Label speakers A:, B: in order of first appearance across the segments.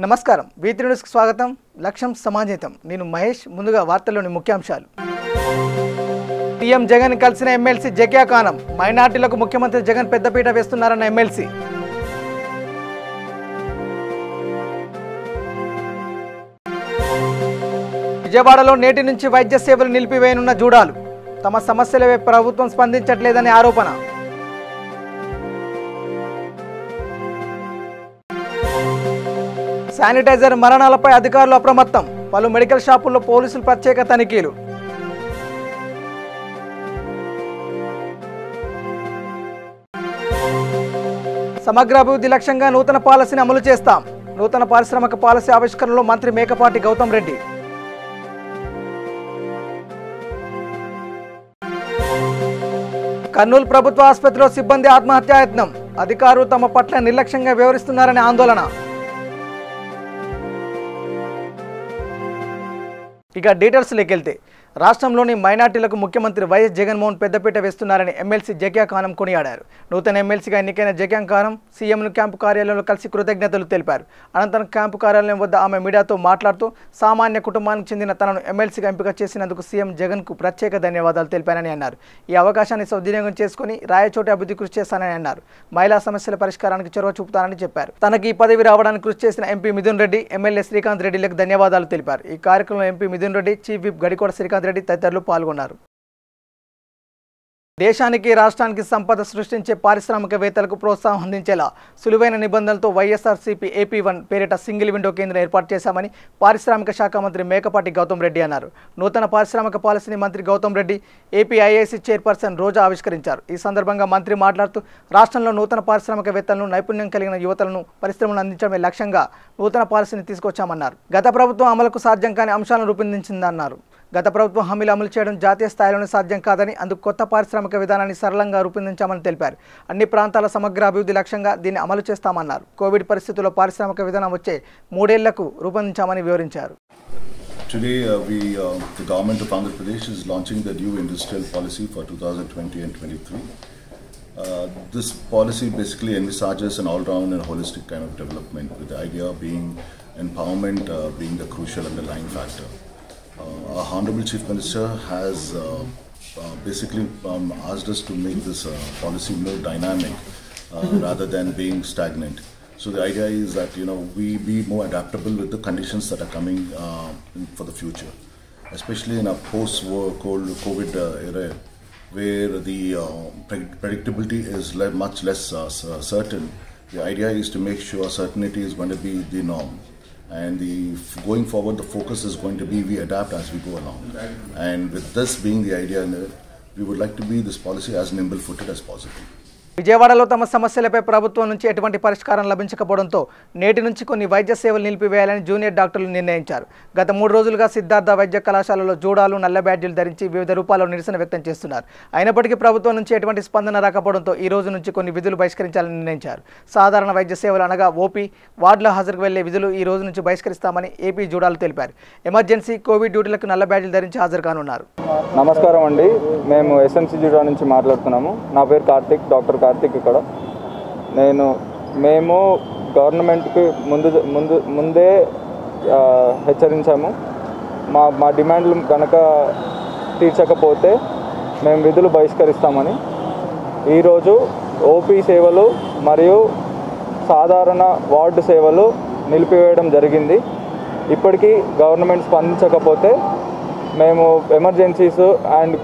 A: నమస్కారం V3 news కి స్వాగతం లక్ష్యం సమాజహితం నేను మహేష్ ముందుగా వార్తల్లోని ముఖ్యాంశాలు సీఎం జగన్ కలిసిన ఎమ్మెల్సీ జకియా ఖానం మైనార్టీలకు ముఖ్యమంత్రి జగన్ పెద్దపీట వేస్తున్నారన్న ఎమ్మెల్సీ విజయవాడలో నేటి నుంచి వైద్య సేవలు నిలిపివేయనున్న జూడాలు తమ సమస్యలపై ప్రభుత్వం స్పందించట్లేదని ఆరోపణ శానిటైజర్ మరణాలపై అధికారులు అప్రమత్తం పలు మెడికల్ షాపుల్లో పోలీసులు ప్రత్యేక తనిఖీలు సమగ్ర అభివృద్ధి లక్ష్యంగా నూతన పాలసీని అమలు చేస్తాం నూతన పారిశ్రామిక పాలసీ ఆవిష్కరణలో మంత్రి మేకపాటి గౌతమ్ రెడ్డి కర్నూలు ప్రభుత్వ ఆసుపత్రిలో సిబ్బంది ఆత్మహత్యాయత్నం అధికారులు తమ పట్ల నిర్లక్ష్యంగా వ్యవహరిస్తున్నారని ఆందోళన ఇక డీటెయిల్స్లోకి వెళ్తే రాష్ట్రంలోని మైనార్టీలకు ముఖ్యమంత్రి వైఎస్ జగన్మోహన్ పెద్దపీట వేస్తున్నారని ఎమ్మెల్సీ జకియా ఖానం కొనియాడారు నూతన ఎమ్మెల్సీగా ఎన్నికైన జకియా ఖానం సీఎంను క్యాంపు కార్యాలయంలో కలిసి కృతజ్ఞతలు తెలిపారు అనంతరం క్యాంపు కార్యాలయం వద్ద ఆమె మీడియాతో మాట్లాడుతూ సామాన్య కుటుంబానికి చెందిన తనను ఎమ్మెల్సీగా ఎంపిక చేసినందుకు సీఎం జగన్కు ప్రత్యేక ధన్యవాదాలు తెలిపారని అన్నారు ఈ అవకాశాన్ని సద్వినియోగం చేసుకుని రాయచోటి అభివృద్ధి కృషి చేస్తానని అన్నారు మహిళా సమస్యల పరిష్కారానికి చొరవ చూపుతానని చెప్పారు తనకి ఈ పదవి రావడానికి కృషి చేసిన ఎంపీ మిథున్ రెడ్డి ఎమ్మెల్యే శ్రీకాంత్ రెడ్డిలకు ధన్యవాదాలు తెలిపారు ఈ కార్యక్రమంలో MP Mithun Reddy chief whip Gadikota Srikanth Reddy తదితరులు పాల్గొన్నారు దేశానికి రాష్ట్రానికి సంపద సృష్టించే పారిశ్రామికవేత్తలకు ప్రోత్సాహం అందించేలా సులువైన నిబంధనలతో వైఎస్ఆర్సీపీ AP1 పేరిట సింగిల్ విండో కేంద్రం ఏర్పాటు చేశామని పారిశ్రామిక శాఖ మంత్రి మేకపాటి గౌతమ్ రెడ్డి అన్నారు నూతన పారిశ్రామిక పాలసీని మంత్రి గౌతమ్ రెడ్డి APIIC చైర్పర్సన్ రోజా ఆవిష్కరించారు ఈ సందర్భంగా మంత్రి మాట్లాడుతూ రాష్ట్రంలో నూతన పారిశ్రామికవేత్తలను నైపుణ్యం కలిగిన యువతలను పరిశ్రమలు అందించడమే లక్ష్యంగా నూతన పాలసీని తీసుకొచ్చామన్నారు గత ప్రభుత్వం అమలుకు సాధ్యం కాని అంశాలను రూపొందించిందన్నారు గత ప్రభుత్వం హామీలు అమలు చేయడం జాతీయ స్థాయిలోనే సాధ్యం కాదని అందుకు కొత్త పారిశ్రామిక విధానాన్ని సరళంగా రూపొందించామని తెలిపారు అన్ని ప్రాంతాల సమగ్ర అభివృద్ధి లక్ష్యంగా దీన్ని అమలు చేస్తామన్నారు కోవిడ్ పరిస్థితుల్లో పారిశ్రామిక విధానం వచ్చే 3 ఏళ్లకు రూపొందించామని వివరించారు
B: Today, the government of Andhra Pradesh is launching the new industrial policy for 2020 and 23. This policy basically envisages an all-round and holistic kind of development, with the idea being empowerment being the crucial underlying factor. Our Honorable Chief Minister has basically asked us to make this policy more dynamic rather than being stagnant. So the idea is that we be more adaptable with the conditions that are coming for the future, especially in a post-war COVID era, where the predictability is much less certain. The idea is to make sure certainty is going to be the norm. And going forward, the focus is going to be we adapt as we go along. And with this being the idea, we would like to be this policy as nimble-footed as possible.
A: విజయవాడలో తమ సమస్యలపై ప్రభుత్వం నుంచి ఎటువంటి పరిష్కారం లభించకపోవడంతో నేటి నుంచి కొన్ని వైద్య సేవలు నిలిపివేయాలని జూనియర్ డాక్టర్లు నిర్ణయించారు గత 3 రోజులుగా సిద్ధార్థ వైద్య కళాశాలలో జూడాలు నల్ల బ్యాడ్జీలు ధరించి వివిధ రూపాల్లో నిరసన వ్యక్తం చేస్తున్నారు అయినప్పటికీ ప్రభుత్వం నుంచి ఎటువంటి స్పందన రాకపోవడంతో ఈ రోజు నుంచి కొన్ని విధులు బహిష్కరించాలని నిర్ణయించారు సాధారణ వైద్య సేవలు అనగా ఓపీ వార్డులో హాజరుకు వెళ్లే విధులు ఈ రోజు నుంచి బహిష్కరిస్తామని ఏపీ జూడాలు తెలిపారు ఎమర్జెన్సీ కోవిడ్ డ్యూటీలకు నల్ల బ్యాడ్జీలు ధరించి హాజరు కానున్నారు
C: నమస్కారం అండి మేము ఎస్ఎంసీ జూడా నుంచి మాట్లాడుతున్నాము నా పేరు కార్తిక్ డాక్టర్ కార్తిక్ ఇక్కడ మేము గవర్నమెంట్కి ముందే హెచ్చరించాము మా డిమాండ్లు కనుక తీర్చకపోతే మేము విధులు బహిష్కరిస్తామని ఈరోజు ఓపీ సేవలు మరియు సాధారణ వార్డు సేవలు నిలిపివేయడం జరిగింది ఇప్పటికీ గవర్నమెంట్ స్పందించకపోతే మేము ఎమర్జెన్సీస్ అండ్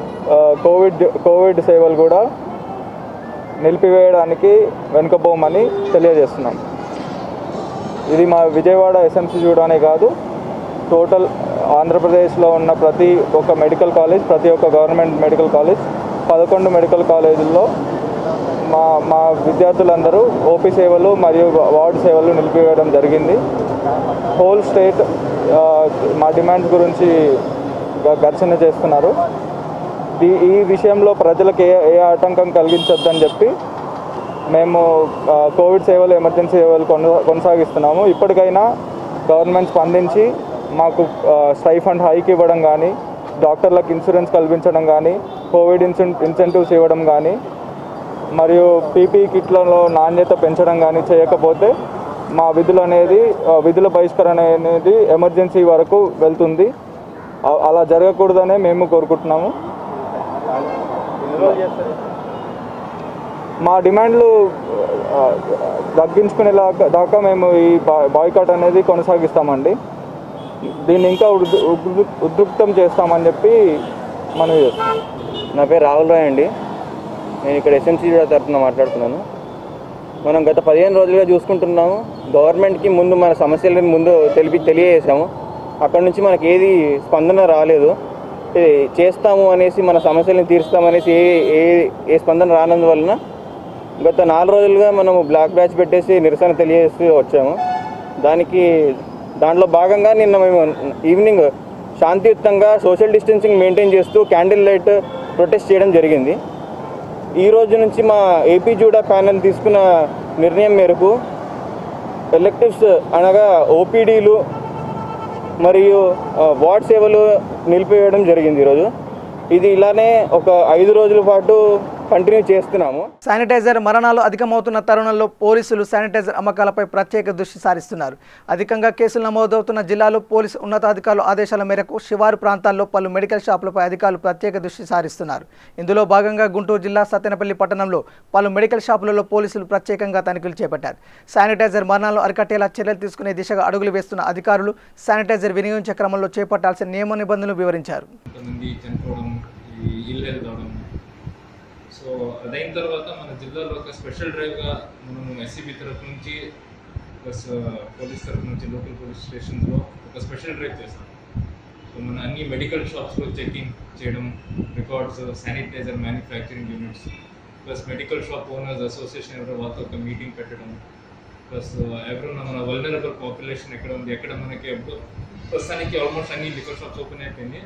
C: కోవిడ్ సేవలు కూడా నిలిపివేయడానికి వెనుకపోమని తెలియజేస్తున్నాం ఇది మా విజయవాడ ఎస్ఎంసీ జూడానే కాదు టోటల్ ఆంధ్రప్రదేశ్లో ఉన్న ప్రతి ఒక్క మెడికల్ కాలేజ్ ప్రతి ఒక్క గవర్నమెంట్ మెడికల్ కాలేజ్ 11 మెడికల్ కాలేజీల్లో మా విద్యార్థులందరూ ఓపీ సేవలు మరియు వార్డు సేవలు నిలిపివేయడం జరిగింది హోల్ స్టేట్ మా డిమాండ్స్ గురించి ఘర్షణ చేస్తున్నారు ఈ విషయంలో ప్రజలకు ఏ ఆటంకం కలిగించొద్దని చెప్పి మేము కోవిడ్ సేవలు ఎమర్జెన్సీ సేవలు కొనసాగిస్తున్నాము ఇప్పటికైనా గవర్నమెంట్ స్పందించి మాకు స్టైఫండ్ హైక్ ఇవ్వడం కానీ డాక్టర్లకు ఇన్సూరెన్స్ కల్పించడం కానీ కోవిడ్ ఇన్సెంటివ్స్ ఇవ్వడం కానీ మరియు పీపీ కిట్లలో నాణ్యత పెంచడం కానీ చేయకపోతే మా విధుల బహిష్కరణ అనేది ఎమర్జెన్సీ వరకు వెళ్తుంది. అలా జరగకూడదనే మేము కోరుకుంటున్నాము. మా డిమాండ్లు తగ్గించుకునే దాకా మేము ఈ బాయ్కాట్ అనేది కొనసాగిస్తామండి. దీన్ని ఇంకా ఉద్రిక్తం చేస్తామని చెప్పి మనం చేస్తాం.
D: నా పేరు రాహుల్ రాయ్ అండి. నేను ఇక్కడ ఎస్ఎంసీ తరఫున మాట్లాడుతున్నాను. మనం గత 15 రోజులుగా చూసుకుంటున్నాము. గవర్నమెంట్కి ముందు మన సమస్యలను ముందు తెలియజేసాము. అక్కడ నుంచి మనకి ఏది స్పందన రాలేదు. చేస్తాము అనేసి మన సమస్యలను తీరుస్తామనేసి ఏ స్పందన రానందువలన గత 4 రోజులుగా మనము బ్లాక్ బ్యాచ్ పెట్టేసి నిరసన తెలియజేస్తూ వచ్చాము. దాంట్లో భాగంగా నిన్న మేము ఈవినింగ్ శాంతియుతంగా సోషల్ డిస్టెన్సింగ్ మెయింటైన్ చేస్తూ క్యాండిల్ లైట్ ప్రొటెస్ట్ చేయడం జరిగింది. ఈ రోజు నుంచి మా ఏపీ జూడా ప్యానెల్ తీసుకున్న నిర్ణయం మేరకు ఎలెక్టివ్స్ అనగా ఓపీడీలు మరియు వార్డ్ సేవలు నిలిపివేయడం జరిగింది. ఈరోజు ఇది ఇలానే ఒక 5 రోజుల పాటు కంటిన్యూ చేస్తున్నాము.
A: శానిటైజర్ మరణాలు అధికమవుతున్న తరుణంలో పోలీసులు శానిటైజర్ అమ్మకాలపై ప్రత్యేక దృష్టి సారిస్తున్నారు. అధికంగా కేసులు నమోదవుతున్న జిల్లాలో పోలీసు ఉన్నతాధికారుల ఆదేశాల మేరకు శివారు ప్రాంతాల్లో పలు మెడికల్ షాపులపై అధికారులు ప్రత్యేక దృష్టి సారిస్తున్నారు. ఇందులో భాగంగా గుంటూరు జిల్లా సత్తెనపల్లి పట్టణంలో పలు మెడికల్ షాపులలో పోలీసులు ప్రత్యేకంగా తనిఖీలు చేపట్టారు. శానిటైజర్ మరణాలు అరికట్టేలా చర్యలు తీసుకునే దిశగా అడుగులు వేస్తున్న అధికారులు శానిటైజర్ వినియోగించే క్రమంలో చేపట్టాల్సిన నియమ నిబంధనలు వివరించారు.
E: సో అదైన తర్వాత మన జిల్లాలో ఒక స్పెషల్ డ్రైవ్గా మనము ఎస్సీబీ తరఫు నుంచి ప్లస్ పోలీస్ తరఫు నుంచి లోకల్ పోలీస్ స్టేషన్స్లో ఒక స్పెషల్ డ్రైవ్ చేస్తాం. సో మన అన్ని మెడికల్ షాప్స్లో చెకింగ్ చేయడం, records, sanitiser manufacturing units plus medical shop owners association ఎవరో వాళ్ళతో ఒక మీటింగ్ పెట్టడం, ప్లస్ ఎవరైనా మన వల్నరబుల్ పాపులేషన్ ఎక్కడ ఉంది, ఎక్కడ మనకి ఎప్పుడు ప్రస్తుతానికి ఆల్మోస్ట్ అన్ని లిక్కర్ షాప్స్ ఓపెన్ అయిపోయింది.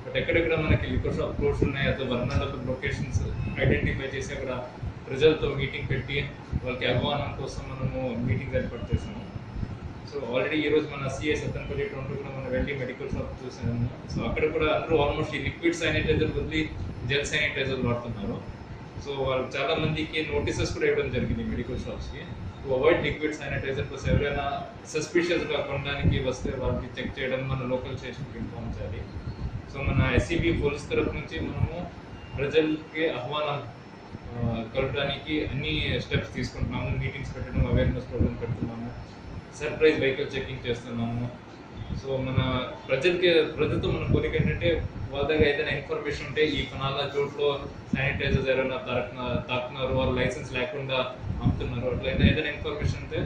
E: బట్ ఎక్కడెక్కడ మనకి లిక్కర్ షాప్ క్లోజ్ ఉన్నాయి, అదో వల్నరబుల్ లొకేషన్స్ ఐడెంటిఫై చేసి అక్కడ ప్రజలతో మీటింగ్ పెట్టి వాళ్ళకి ఆహ్వానం కోసం మనము మీటింగ్ ఏర్పాటు చేసాము. సో ఆల్రెడీ ఈరోజు మన సిఎస్ సత్తెనపల్లి టౌన్లో కూడా మనం వెళ్ళి మెడికల్ షాప్ చూసాము. సో అక్కడ కూడా అందరూ ఆల్మోస్ట్ ఈ లిక్విడ్ శానిటైజర్ వదిలి జెల్ శానిటైజర్ వాడుతున్నారు. సో వాళ్ళు చాలా మందికి నోటీసెస్ కూడా ఇవ్వడం జరిగింది మెడికల్ షాప్స్కి to avoid liquid sanitizer. Plus ఎవరైనా సస్పిషియస్గా కొనడానికి వస్తే వాళ్ళకి చెక్ చేయడం మన లోకల్ స్టేషన్కి ఇన్ఫార్మ్ చేయాలి. సో మన ఎస్సీబీ పోలీస్ తరఫు నుంచి మనము ప్రజలకి ఆహ్వానం కలపడానికి అన్ని స్టెప్స్ తీసుకుంటున్నాము. మీటింగ్స్ పెట్టడం, అవేర్నెస్ ప్రోగ్రామ్ పెడుతున్నాము, సర్ప్రైజ్ వెహికల్ చెకింగ్ చేస్తున్నాము. సో మన ప్రజలతో మన కోరిక ఏంటంటే వాళ్ళ దగ్గర ఏదైనా ఇన్ఫర్మేషన్ ఉంటే ఈ ఫలానా చోట్ల శానిటైజర్స్ ఎవరైనా తాకుతున్నారు, వాళ్ళు లైసెన్స్ లేకుండా అమ్ముతున్నారు, అట్లా ఏదైనా ఇన్ఫర్మేషన్ ఉంటే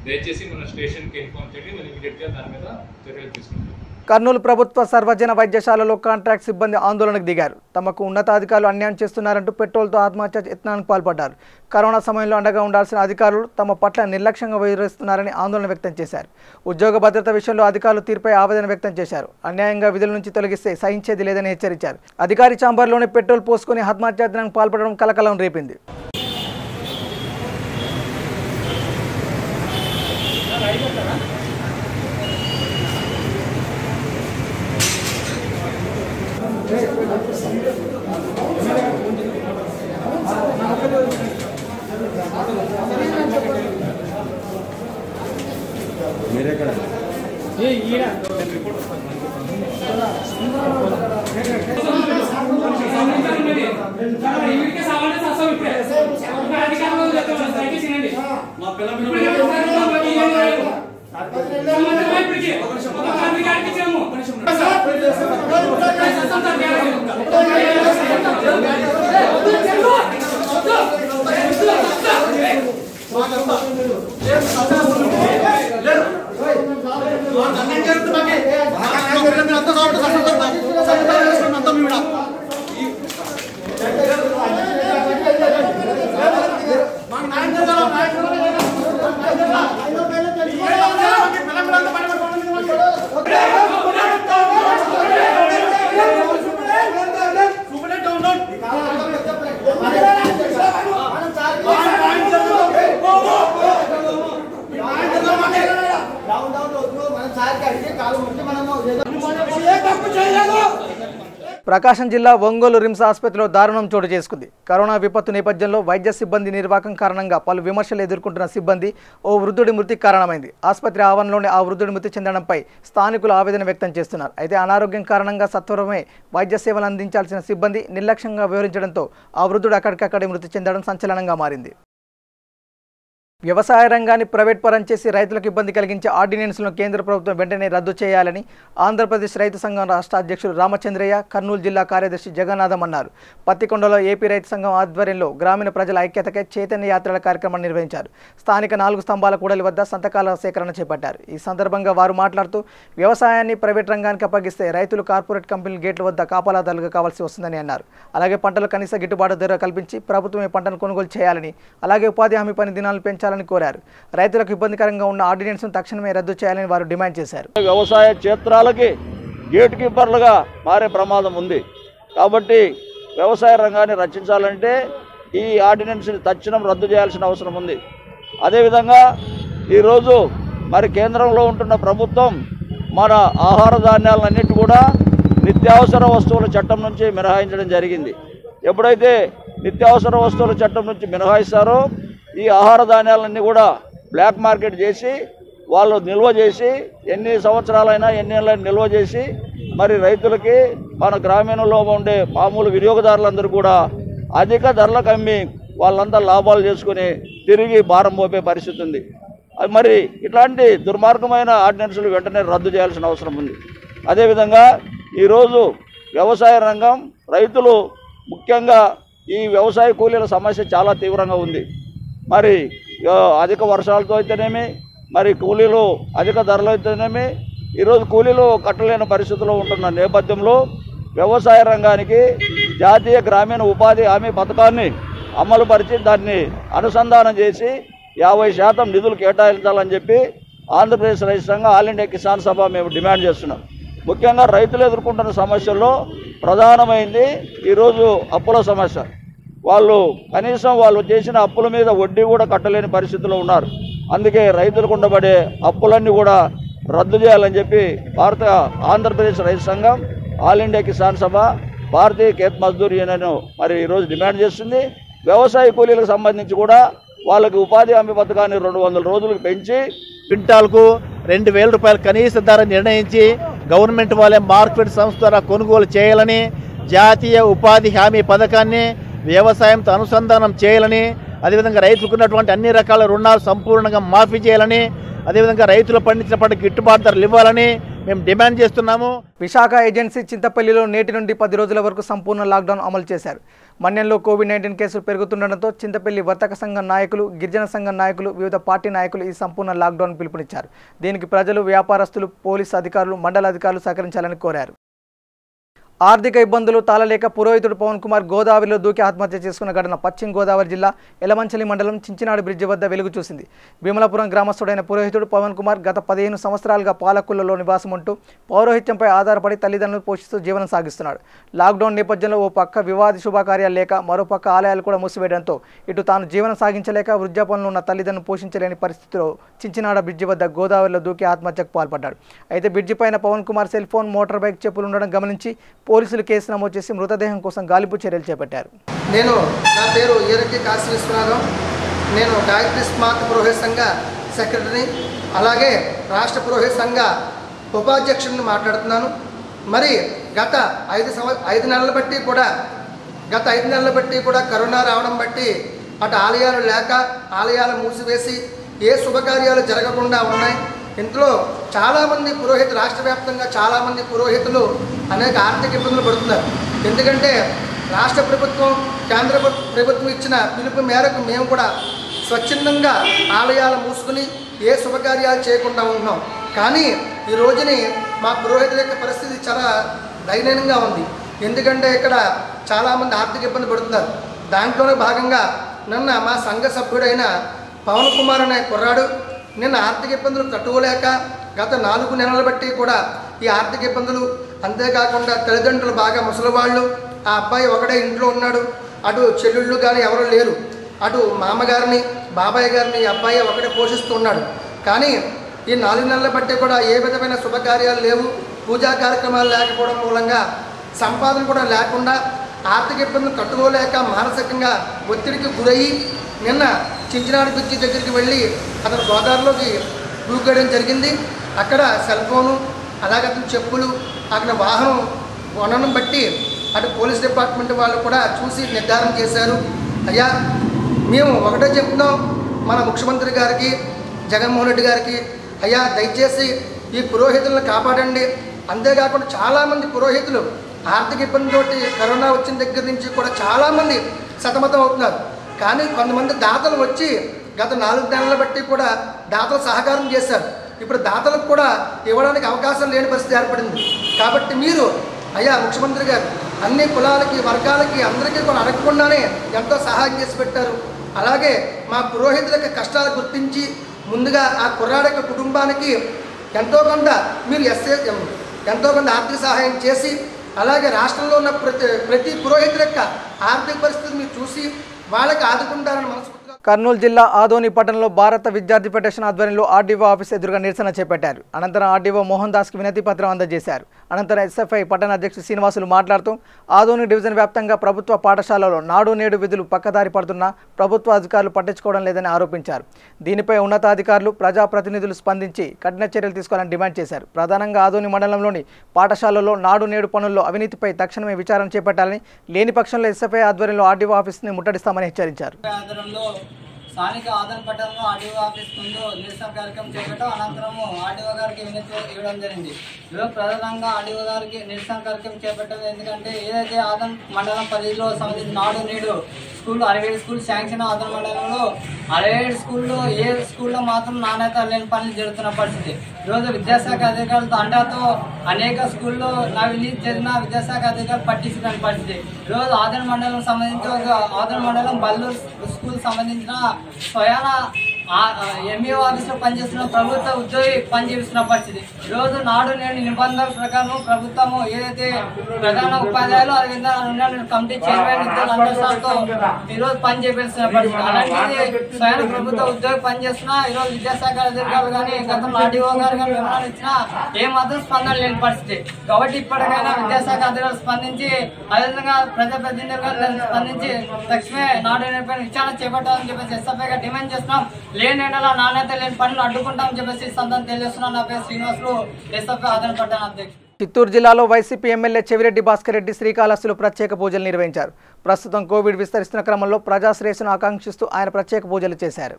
E: దయచేసి మన స్టేషన్కి ఇన్ఫార్మ్ చేయండి. మనం ఇమీడియట్గా దాని మీద చర్యలు తీసుకుంటాం.
A: కర్నూలు ప్రభుత్వ సర్వజన వైద్యశాలలో కాంట్రాక్ట్ సిబ్బంది ఆందోళనకు దిగారు. తమకు ఉన్నతాధికారులు అన్యాయం చేస్తున్నారంటూ పెట్రోల్తో ఆత్మహత్య యత్నానికి పాల్పడ్డారు. కరోనా సమయంలో అండగా ఉండాల్సిన అధికారులు తమ పట్ల నిర్లక్ష్యంగా వ్యవహరిస్తున్నారని ఆందోళన వ్యక్తం చేశారు. ఉద్యోగ భద్రత విషయంలో అధికారులు తీరుపై ఆవేదన వ్యక్తం చేశారు. అన్యాయంగా విధుల నుంచి తొలగిస్తే సహించేది లేదని హెచ్చరించారు. అధికారి చాంబర్లోనే పెట్రోల్ పోసుకుని ఆత్మహత్య యత్నానికి పాల్పడడం కలకలం రేపింది. ప్రకాశం జిల్లా ఒంగోలు రిమ్స్ ఆసుపత్రిలో దారుణం చోటు చేసుకుంది. కరోనా విపత్తు నేపథ్యంలో వైద్య సిబ్బంది నిర్వాహకం కారణంగా పలు విమర్శలు ఎదుర్కొంటున్న సిబ్బంది ఓ వృద్ధుడి మృతికి కారణమైంది. ఆసుపత్రి ఆవరణలోనే ఆ వృద్ధుడి మృతి చెందడంపై స్థానికులు ఆవేదన వ్యక్తం చేస్తున్నారు. అయితే అనారోగ్యం కారణంగా సత్వరమే వైద్య సేవలు అందించాల్సిన సిబ్బంది నిర్లక్ష్యంగా వ్యవహరించడంతో ఆ వృద్ధుడు అక్కడికక్కడే మృతి చెందడం సంచలనంగా మారింది. వ్యవసాయ రంగాన్ని ప్రైవేట్ పరం చేసి రైతులకు ఇబ్బంది కలిగించే ఆర్డినెన్స్లను కేంద్ర ప్రభుత్వం వెంటనే రద్దు చేయాలని ఆంధ్రప్రదేశ్ రైతు సంఘం రాష్ట్ర అధ్యక్షుడు రామచంద్రయ్య, కర్నూలు జిల్లా కార్యదర్శి జగన్నాథం అన్నారు. పత్తికొండలో ఏపీ రైతు సంఘం ఆధ్వర్యంలో గ్రామీణ ప్రజల ఐక్యతకై చైతన్య యాత్రల కార్యక్రమాన్ని నిర్వహించారు. స్థానిక 4 స్తంభాల కూడలి వద్ద సంతకాల సేకరణ చేపట్టారు. ఈ సందర్భంగా వారు మాట్లాడుతూ వ్యవసాయాన్ని ప్రైవేట్ రంగానికి అప్పగిస్తే రైతులు కార్పొరేట్ కంపెనీల గేట్ల వద్ద కాపలాదారులుగా కావాల్సి వస్తుందని అన్నారు. అలాగే పంటలు కనీస గిట్టుబాటు ధర కల్పించి ప్రభుత్వమే పంటను కొనుగోలు చేయాలని, అలాగే ఉపాధి హామీ పని దినాలు పెంచాలని కోరారు. రైతులకు ఇబ్బందికరంగా ఉన్న ఆర్డినెన్స్ను తక్షణమే రద్దు చేయాలని వారు డిమాండ్ చేశారు.
F: వ్యవసాయ క్షేత్రాలకి గేట్ కీపర్లుగా మారే ప్రమాదం ఉంది. కాబట్టి వ్యవసాయ రంగాన్ని రక్షించాలంటే ఈ ఆర్డినెన్స్ని తక్షణం రద్దు చేయాల్సిన అవసరం ఉంది. అదేవిధంగా ఈరోజు మరి కేంద్రంలో ఉంటున్న ప్రభుత్వం మన ఆహార ధాన్యాలన్నిటి కూడా నిత్యావసర వస్తువుల చట్టం నుంచి మినహాయించడం జరిగింది. ఎప్పుడైతే నిత్యావసర వస్తువుల చట్టం నుంచి మినహాయిస్తారో ఈ ఆహార ధాన్యాలన్నీ కూడా బ్లాక్ మార్కెట్ చేసి వాళ్ళు నిల్వ చేసి ఎన్ని సంవత్సరాలైనా ఎన్నేళ్ళైనా నిల్వ చేసి మరి రైతులకి మన గ్రామీణంలో ఉండే మామూలు వినియోగదారులందరూ కూడా అధిక ధరలకు అమ్మి వాళ్ళంతా లాభాలు చేసుకుని తిరిగి భారం మోపే పరిస్థితి ఉంది. మరి ఇట్లాంటి దుర్మార్గమైన ఆర్డినెన్స్లు వెంటనే రద్దు చేయాల్సిన అవసరం ఉంది. అదేవిధంగా ఈరోజు వ్యవసాయ రంగం రైతులు ముఖ్యంగా ఈ వ్యవసాయ కూలీల సమస్య చాలా తీవ్రంగా ఉంది. మరి అధిక వర్షాలతో అయితేనేమి, మరి కూలీలు అధిక ధరలు అయితేనేమి ఈరోజు కూలీలు కట్టలేని పరిస్థితుల్లో ఉంటున్న నేపథ్యంలో వ్యవసాయ రంగానికి జాతీయ గ్రామీణ ఉపాధి హామీ పథకాన్ని అమలుపరిచి దాన్ని అనుసంధానం చేసి 50% నిధులు కేటాయించాలని చెప్పి ఆంధ్రప్రదేశ్ రైతు సంఘం ఆల్ ఇండియా కిసాన్ సభ మేము డిమాండ్ చేస్తున్నాం. ముఖ్యంగా రైతులు ఎదుర్కొంటున్న సమస్యల్లో ప్రధానమైంది ఈరోజు అప్పుల సమస్య. కనీసం వాళ్ళు చేసిన అప్పుల మీద వడ్డీ కూడా కట్టలేని పరిస్థితిలో ఉన్నారు. అందుకే రైతులకు ఉండబడే అప్పులన్నీ కూడా రద్దు చేయాలని చెప్పి ఆంధ్రప్రదేశ్ రైతు సంఘం, ఆల్ ఇండియా కిసాన్ సభ, భారతీయ ఖేత్ మజ్దూర్ యూనియన్ మరి ఈరోజు డిమాండ్ చేస్తుంది. వ్యవసాయ కూలీలకు సంబంధించి కూడా వాళ్ళకి ఉపాధి హామీ పథకాన్ని 200 రోజులకు పెంచి
G: క్వింటాల్కు 2000 రూపాయలు కనీస ధర నిర్ణయించి గవర్నమెంట్ వాళ్ళే మార్కెట్ సంస్థ ద్వారా కొనుగోలు చేయాలని, జాతీయ ఉపాధి హామీ పథకాన్ని వ్యవసాయంతో అనుసంధానం చేయాలని, అదేవిధంగా రైతులకు ఉన్నటువంటి అన్ని రకాల రుణాలు సంపూర్ణంగా మాఫీ చేయాలని, అదేవిధంగా రైతులు పండించిన పంటకు గిట్టుబాటు ధరలు ఇవ్వాలని మేము డిమాండ్ చేస్తున్నాము.
A: విశాఖ ఏజెన్సీ చింతపల్లిలో నేటి నుండి 10 రోజుల వరకు సంపూర్ణ లాక్డౌన్ అమలు చేశారు. మన్యంలో కోవిడ్-19 కేసులు పెరుగుతుండటంతో చింతపల్లి వర్తక సంఘం నాయకులు, గిరిజన సంఘం నాయకులు, వివిధ పార్టీ నాయకులు ఈ సంపూర్ణ లాక్డౌన్ పిలుపునిచ్చారు. దీనికి ప్రజలు, వ్యాపారస్తులు, పోలీసు అధికారులు, మండల అధికారులు సహకరించాలని కోరారు. ఆర్థిక ఇబ్బందులు తాళలేక పురోహితుడు పవన్ కుమార్ గోదావరిలో దూకి ఆత్మహత్య చేసుకున్న ఘటన పశ్చిమ గోదావరి జిల్లా ఎలమంచలి మండలం చించినాడు బ్రిడ్జి వద్ద వెలుగు చూసింది. భీమలాపురం గ్రామస్తుడైన పురోహితుడు పవన్ కుమార్ గత 15 సంవత్సరాలుగా పాలకులలో నివాసం ఉంటూ పౌరోహిత్యంపై ఆధారపడి తల్లిదండ్రులు పోషిస్తూ జీవనం సాగిస్తున్నాడు. లాక్డౌన్ నేపథ్యంలో ఓ పక్క వివాది శుభకార్యాలు లేక మరో పక్క ఆలయాలు కూడా మూసివేయడంతో ఇటు తాను జీవనం సాగించలేక వృద్ధాపంలో ఉన్న తల్లిదండ్రులు పోషించలేని పరిస్థితిలో చించినాడ బ్రిడ్జి వద్ద గోదావరిలో దూకి ఆత్మహత్యకు పాల్పడ్డాడు. అయితే బ్రిడ్జి పైన Pavan Kumar cell phone, motor bike చెప్పులు ఉండడం గమనించి పోలీసులు కేసు నమోదు చేసి మృతదేహం కోసం గాలింపు చర్యలు చేపట్టారు.
H: నా పేరు ఈరకి కాశీ విశ్వనాథం. నేను గాయత్రి స్మార్ట్ పురోహిత సంఘ సెక్రటరీ, అలాగే రాష్ట్ర పురోహిత సంఘ ఉపాధ్యక్షుడిని మాట్లాడుతున్నాను. మరి గత 5 నెలలు బట్టి కూడా కరోనా రావడం బట్టి అటు ఆలయాలు లేక ఆలయాలు మూసివేసి ఏ శుభకార్యాలు జరగకుండా ఉన్నాయి. ఇందులో చాలామంది పురోహితులు, రాష్ట్ర వ్యాప్తంగా చాలామంది పురోహితులు అనేక ఆర్థిక ఇబ్బందులు పడుతున్నారు. ఎందుకంటే రాష్ట్ర ప్రభుత్వం, కేంద్ర ప్రభుత్వం ఇచ్చిన పిలుపు మేరకు మేము కూడా స్వచ్ఛందంగా ఆలయాలు మూసుకుని ఏ శుభకార్యాలు చేయకుండా ఉన్నాం. కానీ ఈ రోజుని మా పురోహితుల యొక్క పరిస్థితి చాలా దయనీయంగా ఉంది. ఎందుకంటే ఇక్కడ చాలామంది ఆర్థిక ఇబ్బంది పడుతున్నారు. దాంట్లోనే భాగంగా నిన్న మా సంఘ సభ్యుడైన పవన్ కుమార్ అనే కుర్రాడు నిన్న ఆర్థిక ఇబ్బందులు తట్టుకోలేక గత 4 నెలలు బట్టి కూడా ఈ ఆర్థిక ఇబ్బందులు, అంతేకాకుండా తల్లిదండ్రులు బాగా ముసలివాళ్ళు, ఆ అబ్బాయి ఒకడే ఇంట్లో ఉన్నాడు. అటు చెల్లెళ్ళు కానీ ఎవరు లేరు. అటు మామగారిని, బాబాయ్ గారిని ఈ అబ్బాయి ఒకటే పోషిస్తూ ఉన్నాడు. కానీ ఈ 4 నెలల బట్టి కూడా ఏ విధమైన శుభకార్యాలు లేవు, పూజా కార్యక్రమాలు లేకపోవడం మూలంగా సంపాదన కూడా లేకుండా ఆర్థిక ఇబ్బందులు కట్టుకోలేక మానసికంగా ఒత్తిడికి గురయ్యి నిన్న చించినాడు బ్రిడ్జి దగ్గరికి వెళ్ళి అతను గోదావరిలోకి దూకేయడం జరిగింది. అక్కడ సెల్ ఫోను అలాగే అతని చెప్పులు అక్కడ వాహనం కొనడం బట్టి అటు పోలీస్ డిపార్ట్మెంట్ వాళ్ళు కూడా చూసి నిర్ధారణ చేశారు. అయ్యా మేము ఒకటే చెప్తున్నాం మన ముఖ్యమంత్రి గారికి, జగన్మోహన్ రెడ్డి గారికి, అయ్యా దయచేసి ఈ పురోహితులను కాపాడండి. అంతేకాకుండా చాలామంది పురోహితులు ఆర్థిక ఇబ్బందితోటి కరోనా వచ్చిన దగ్గర నుంచి కూడా చాలామంది సతమతం అవుతున్నారు. కానీ కొంతమంది దాతలు వచ్చి గత 4 నెలల బట్టి కూడా దాతలు సహకారం చేశారు. ఇప్పుడు దాతలకు కూడా ఇవ్వడానికి అవకాశం లేని పరిస్థితి ఏర్పడింది. కాబట్టి మీరు అయ్యా ముఖ్యమంత్రి గారు అన్ని కులాలకి వర్గాలకి అందరికీ కూడా అడగకుండానే ఎంతో సహాయం చేసి పెట్టారు. అలాగే మా పురోహితులకు కష్టాలు గుర్తించి ముందుగా ఆ కుర్రాడి యొక్క కుటుంబానికి ఎంతో కొంత మీరు ఎంతో కొంత ఆర్థిక సహాయం చేసి అలాగే రాష్ట్రంలో ఉన్న ప్రతి పురోహితుల యొక్క ఆర్థిక పరిస్థితి మీరు చూసి వాళ్ళకి ఆదుకుంటారని మనసు.
A: కర్నూలు జిల్లా ఆదోని పట్టణంలో భారత విద్యార్థి ఫెడరేషన్ ఆధ్వర్యంలో ఆర్డీఓ ఆఫీస్ ఎదురుగా నిరసన చేపట్టారు. అనంతరం ఆర్డీఓ మోహన్ దాస్కి వినతి పత్రం అందజేశారు. అనంతరం ఎస్ఎఫ్ఐ పట్టణ అధ్యక్షుడు శ్రీనివాసులు మాట్లాడుతూ ఆదోని డివిజన్ వ్యాప్తంగా ప్రభుత్వ పాఠశాలలో నాడు నేడు విధులు పక్కదారి పడుతున్నా ప్రభుత్వ అధికారులు పట్టించుకోవడం లేదని ఆరోపించారు. దీనిపై ఉన్నతాధికారులు ప్రజాప్రతినిధులు స్పందించి కఠిన చర్యలు తీసుకోవాలని డిమాండ్ చేశారు. ప్రధానంగా ఆదోని మండలంలోని పాఠశాలలో నాడు నేడు పనుల్లో అవినీతిపై తక్షణమే విచారణ చేపట్టాలని, లేని పక్షంలో ఎస్ఎఫ్ఐ ఆధ్వర్యంలో ఆర్డీఓ ఆఫీస్ని ముట్టడిస్తామని హెచ్చరించారు.
I: స్థానిక ఆదోని పట్టణంలో ఆర్డీఓ ఆఫీస్ ముందు నిరసన కార్యక్రమం చేపట్టాం. అనంతరము ఆర్డీఓ గారికి వినతి ఇవ్వడం జరిగింది. ఈరోజు ప్రధానంగా ఆర్డీఓ గారికి నిరసన కార్యక్రమం చేపట్టాం. ఎందుకంటే ఏదైతే ఆదోని మండలం పరిధిలో సంబంధించిన నాడు నేడు స్కూల్ 67 స్కూల్ శాంక్షన్ ఆదోని మండలంలో 67 స్కూల్లో ఏ స్కూల్లో మాత్రం నాణ్యత లేని పనులు జరుగుతున్న పరిస్థితి. ఈరోజు విద్యాశాఖ అధికారులతో అండాతో అనేక స్కూల్లో అవినీతి జరిగిన విద్యాశాఖ అధికారులు పట్టించుకునే పరిస్థితి. ఈరోజు ఆదోని మండలం సంబంధించి ఆదోని మండలం బల్లూరు స్కూల్ సంబంధించిన స్వయాన ఎంఈఓ ఆఫీస్లో పనిచేస్తున్న ప్రభుత్వ ఉద్యోగి పనిచేస్తున్న పరిస్థితి. ఈరోజు నాడు నేడు నిబంధనల ప్రకారం ప్రభుత్వము ఏదైతే ప్రధాన ఉపాధ్యాయులు అదేవిధంగా కమిటీ చైర్మన్ అందరితో ఈరోజు పని చేపిస్తున్న పరిస్థితి. అలాంటిది స్వయం ప్రభుత్వ ఉద్యోగి పనిచేస్తున్నా ఈరోజు విద్యాశాఖ అధికారులు కానీ గతంలో ఆర్డీఓ గారు కానీ వివరాలు ఇచ్చినా ఏమాత్రం స్పందన లేని పరిస్థితి. కాబట్టి ఇప్పటికైనా విద్యాశాఖ అధికారులు స్పందించి అదేవిధంగా ప్రజాప్రతినిధులు స్పందించి తక్షణమే నాడు నేడు విచారణ చేపట్టాలని చెప్పేసి ఎస్ఎఫ్ఐగా డిమాండ్ చేస్తున్నాం. లేని ఏడల నాణ్యత లేని పనులు అడ్డుకుంటామని చెప్పేసి సందర్భం తెలియజేస్తున్నాను. నా పేరు శ్రీనివాసులు, ఎస్ఎఫ్ఐ ఆదోని పట్టణ అధ్యక్షుడు.
A: చిత్తూరు జిల్లాలో వైసీపీ ఎమ్మెల్యే చెవిరెడ్డి భాస్కర్ రెడ్డి శ్రీకాళహస్తిలో ప్రత్యేక పూజలు నిర్వహించారు. ప్రస్తుతం కోవిడ్ విస్తరిస్తున్న క్రమంలో ప్రజాశ్రేయస్సును ఆకాంక్షిస్తూ ఆయన ప్రత్యేక పూజలు చేశారు.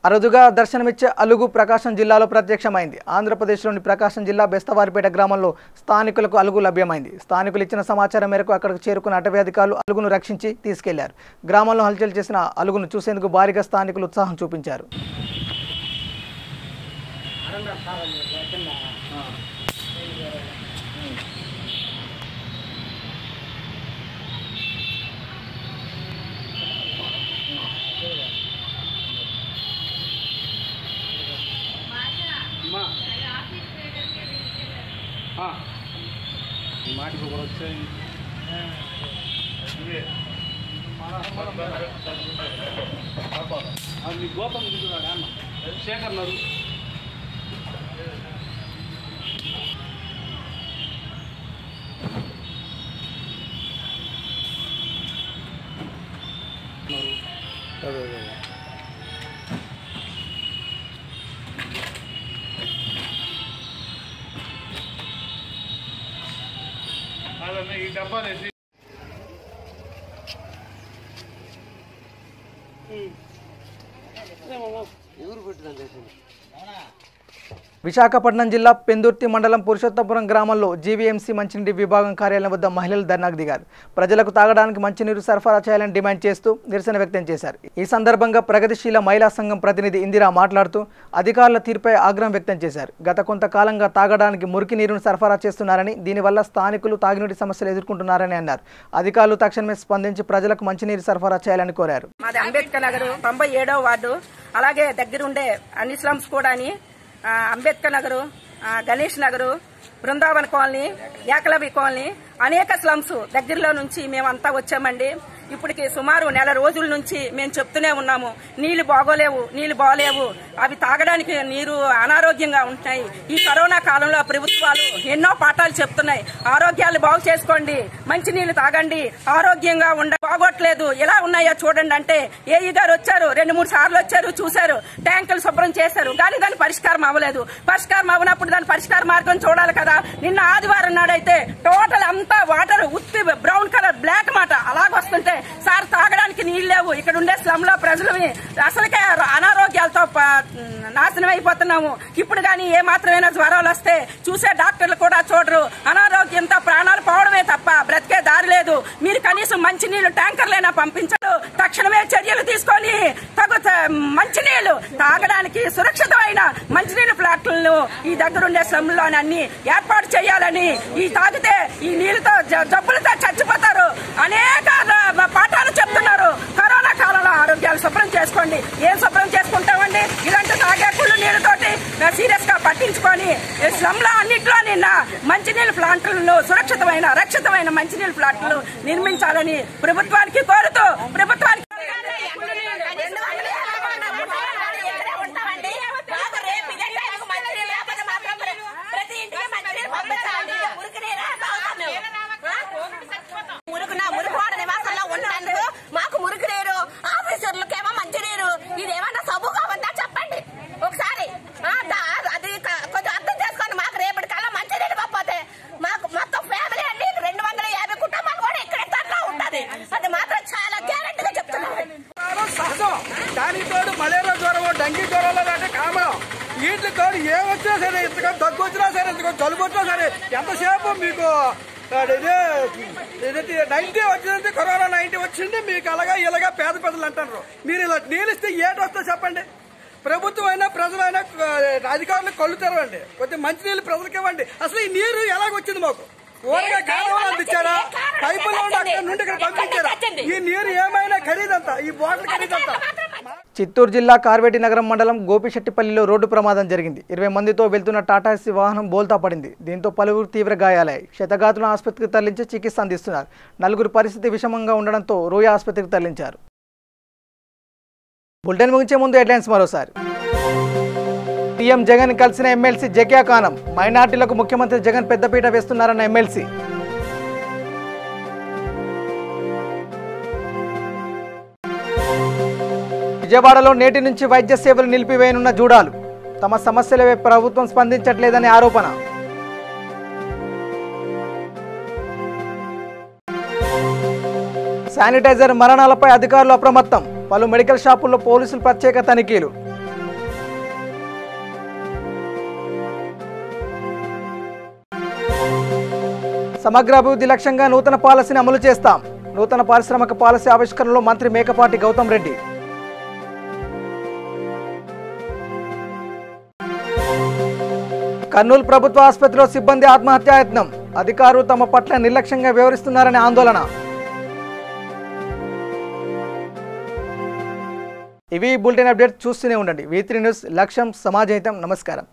A: అరుదుగా దర్శనమిచ్చే అలుగు ప్రకాశం జిల్లాలో ప్రత్యక్షమైంది. ఆంధ్రప్రదేశ్లోని ప్రకాశం జిల్లా బెస్తవారిపేట గ్రామంలో స్థానికులకు అలుగు లభ్యమైంది. స్థానికులు ఇచ్చిన సమాచారం మేరకు అక్కడికి చేరుకున్న అటవీ అధికారులు అలుగును రక్షించి తీసుకెళ్లారు. గ్రామంలో హల్చల్ చేసిన అలుగును చూసేందుకు భారీగా స్థానికులు ఉత్సాహం చూపించారు.
J: ఈ డబ్బాలు వేసి
A: విశాఖపట్నం జిల్లా పెందుర్తి మండలం పురుషోత్తపురం గ్రామంలో జీవీఎంసీ మంచినీటి విభాగం కార్యాలయం వద్ద మహిళలు ధర్నాకు దిగారు. ప్రజలకు తాగడానికి మంచినీరు సరఫరా చేయాలని డిమాండ్ చేస్తూ నిరసన వ్యక్తం చేశారు. ఈ సందర్భంగా ప్రగతిశీల మహిళా సంఘం ప్రతినిధి ఇందిరా మాట్లాడుతూ అధికారుల తీరుపై ఆగ్రహం వ్యక్తం చేశారు. గత కొంతకాలంగా తాగడానికి మురికి నీరును సరఫరా చేస్తున్నారని, దీనివల్ల స్థానికులు తాగునీటి సమస్యలు ఎదుర్కొంటున్నారని అన్నారు. అధికారులు తక్షణమే స్పందించి ప్రజలకు మంచినీరు సరఫరా చేయాలని కోరారు.
K: మాది అంబేద్కర్ నగర్ 97వ వార్డు, అలాగే దగ్గరుండే అన్ని స్లమ్స్ కూడా అంబేద్కర్ నగరు, గణేష్ నగరు, బృందావన్ కాలనీ, ఏకలవ్య కాలనీ, అనేక స్లమ్స్ దగ్గరలో నుంచి మేమంతా వచ్చామండి. ఇప్పటికి సుమారు నెల రోజుల నుంచి మేము చెప్తూనే ఉన్నాము, నీళ్లు బాగోలేవు, అవి తాగడానికి నీరు అనారోగ్యంగా ఉంటున్నాయి. ఈ కరోనా కాలంలో ప్రభుత్వాలు ఎన్నో పాఠాలు చెప్తున్నాయి. ఆరోగ్యాలు బాగు చేసుకోండి, మంచి నీళ్లు తాగండి, ఆరోగ్యంగా బాగోట్లేదు, ఎలా ఉన్నాయో చూడండి అంటే ఏఈ గారు వచ్చారు, 2-3 సార్లు వచ్చారు, చూశారు, ట్యాంకులు శుభ్రం చేశారు, కానీ దాని పరిష్కారం అవ్వలేదు. పరిష్కారం అవ్వనప్పుడు దాని పరిష్కార మార్గం చూడాలి కదా. నిన్న ఆదివారం నాడైతే టోటల్ అంతా వాటర్ ఉత్తి బ్రౌన్ కలర్ బ్లాక్ మాట అలాగొస్తుంటే సార్ తాగడానికి నీళ్ళు లేవు. ఇక్కడ ఉండే స్లమ్ లో ప్రజలు అసలుకే అనారోగ్యాలతో నాశనం అయిపోతున్నాము. ఇప్పుడు కానీ ఏ మాత్రమైనా జ్వరాలు వస్తే చూసే డాక్టర్లు కూడా చూడరు. అనారోగ్యంతో ప్రాణాలు పోవడమే తప్ప బ్రతికే దారి లేదు. మీరు కనీసం మంచినీళ్లు ట్యాంకర్లైనా పంపించరు. తక్షణమే చర్యలు తీసుకొని మంచినీళ్లు తాగడానికి సురక్షితమైన మంచినీళ్లు ఫ్లాట్లను ఈ దగ్గరుండే స్లమ్లోని అన్ని ఏర్పాటు చేయాలని, ఈ తాగితే ఈ నీళ్లతో జబ్బులతో చచ్చిపోతారు, అనేక పాఠాలు చెప్తున్నారు. కరోనా కాలంలో ఆరోగ్యాలు శుభ్రం చేసుకోండి. ఏం శుభ్రం చేసుకుంటామండి? ఇలాంటి తాగే కుళ్ళు నీళ్ళతోటి సీరియస్ గా పట్టించుకొని స్లమ్ లో అన్నింటిలో నిన్న మంచినీళ్ళ ప్లాంట్లను రక్షితమైన మంచినీళ్ళ ప్లాంట్లు నిర్మించాలని ప్రభుత్వానికి కోరుతూ ప్రభుత్వానికి
L: మాకు మురికి నీరు, ఆఫీసర్లకేమో మంచి నీరు, ఇదేమన్నా సబుగా ఉందా చెప్పండి ఒకసారి. అది కొంచెం అర్థం చేసుకొని మాకు రేపటి కాలం మంచి నీరు పోతే మాకు మొత్తం ఫ్యామిలీ అన్ని 250 కుటుంబాలు కూడా ఇక్కడే తరలో ఉంటది. అది మాత్రం చాలా గ్యారెంటీగా చెప్తున్నారు.
M: సహజం, దానికి తోడు మలేరియా జ్వరం, డెంగీ జ్వరాలు అంటే కామన్. వీటి తోడు ఏమొచ్చినా సరే, ఇంతకంటే దగ్గు వచ్చినా సరే, ఇంతకంటే జలుబు వచ్చినా సరే, ఎంతసేపు మీకు 90 వచ్చిందంటే కరోనా 90 వచ్చింది మీకు, ఇలాగా పేద ప్రజలు అంటారు. మీరు ఇలా నీళ్ళిస్తే ఏటి వస్తుందో చెప్పండి. ప్రభుత్వం అయినా ప్రజలైనా అధికారులకు కళ్ళు తెరవండి, కొద్దిగా మంచి నీళ్ళు ప్రజలకు ఇవ్వండి. అసలు ఈ నీరు ఎలాగొచ్చింది మాకు? ఊరగా కాలువలు అందించారా? పైపులో అక్కడ నుండి ఇక్కడ పంపించారా? ఈ నీరు ఏమైనా ఖరీదంతా, ఈ బాటిల్ ఖరీదంతా.
A: చిత్తూరు జిల్లా కార్వేటి నగరం మండలం గోపిశెట్టిపల్లిలో రోడ్డు ప్రమాదం జరిగింది. 20 మందితో వెళ్తున్న టాటాసీ వాహనం బోల్తా పడింది. దీంతో పలువురు తీవ్ర గాయాలయ్యాయి. క్షతగాతులను ఆసుపత్రికి తరలించి చికిత్స అందిస్తున్నారు. 4 పరిస్థితి విషమంగా ఉండడంతో రోయ ఆసుపత్రికి తరలించారు. బులెటిన్ ముగించే ముందు హెడ్లైన్స్ మరోసారి. సీఎం జగన్ కలిసిన ఎమ్మెల్సీ జకియా ఖానం. మైనార్టీలకు ముఖ్యమంత్రి జగన్ పెద్దపీట వేస్తున్నారన్న ఎమ్మెల్సీ. విజయవాడలో నేటి నుంచి వైద్య సేవలు నిలిపివేయనున్న జూడాలు. తమ సమస్యలపై ప్రభుత్వం స్పందించట్లేదనే ఆరోపణ. శానిటైజర్ మరణాలపై అధికారులు అప్రమత్తం. పలు మెడికల్ షాపుల్లో పోలీసులు ప్రత్యేక తనిఖీలు. సమగ్ర అభివృద్ధి లక్ష్యంగా నూతన పాలసీని అమలు చేస్తాం. నూతన పారిశ్రామిక పాలసీ ఆవిష్కరణలో మంత్రి మేకపాటి గౌతమ్ రెడ్డి. కర్నూలు ప్రభుత్వ ఆసుపత్రిలో సిబ్బంది ఆత్మహత్యాయత్నం. అధికారులు తమ పట్ల నిర్లక్ష్యంగా వ్యవహరిస్తున్నారనే ఆందోళన. ఇవి బులెటిన్ అప్డేట్. చూస్తూనే ఉండండి V3 న్యూస్. లక్ష్యం సమాజహితం. నమస్కారం.